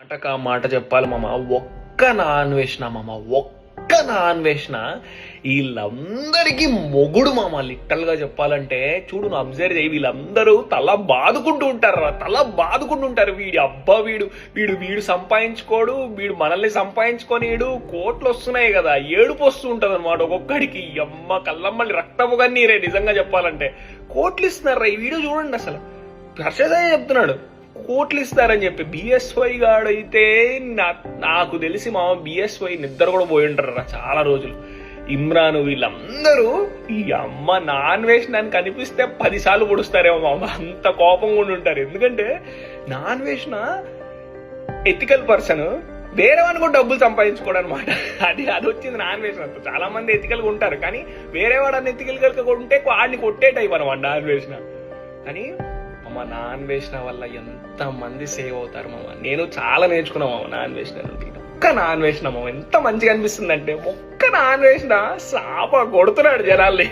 మాటకా మాట చెప్పాలి మామ. ఒక్క నాన్ వేసిన మామ, ఒక్క నాన్ వేసిన వీళ్ళందరికీ మొగుడు మామ. లిటరల్ గా చెప్పాలంటే చూడు, నువ్వు అబ్జర్వ్ చేయి, వీళ్ళందరూ తల బాదుకుంటూ ఉంటారు, తల బాదుకుంటూ ఉంటారు. వీడి అబ్బా వీడు వీడు వీడు సంపాదించుకోడు, వీడు మనల్ని సంపాదించుకోనీడు. కోట్లు వస్తున్నాయి కదా, ఏడుపు వస్తూ ఉంటది అనమాట ఒక్కొక్కడికి. అమ్మ కళ్ళమ్మల్ని రక్తపు కన్నీరే నిజంగా చెప్పాలంటే. కోట్లు ఇస్తున్నారా ఈ వీడియో చూడండి. అసలు హర్షదయ్య చెప్తున్నాడు కోట్లు ఇస్తారని చెప్పి. బిఎస్వై గాడైతే నాకు తెలిసి మా బిఎస్వై నిద్ర కూడా పోయి ఉంటారు చాలా రోజులు. ఇమ్రాన్ వీళ్ళందరూ ఈ అమ్మ నాన్ వేసినానికి కనిపిస్తే 10 సార్లు పొడుస్తారేమో మామ, అంత కోపంగా ఉండి ఉంటారు. ఎందుకంటే నాన్ వేసిన ఎథికల్ పర్సన్ వేరే వాడిని కూడా డబ్బులు సంపాదించుకోవడం అనమాట. అది వచ్చింది నాన్ వేసిన. చాలా మంది ఎథికల్గా ఉంటారు, కానీ వేరే వాడు ఎథికల్గా ఉంటే వాడిని కొట్టే టైప్ అనమాట నాన్ వేసిన. కానీ మామ నాన్ వేసిన వల్ల ఎంత మంది సేవ్ అవుతారు మామ. నేను చాలా నేర్చుకున్నా మామ నాన్ వేసిన నుండి. ఒక్క నాన్ వేసిన మామ ఎంత మంచిగా అనిపిస్తుంది అంటే, ఒక్క నాన్ వేసిన సాప కొడుతున్నాడు జనాల్ని.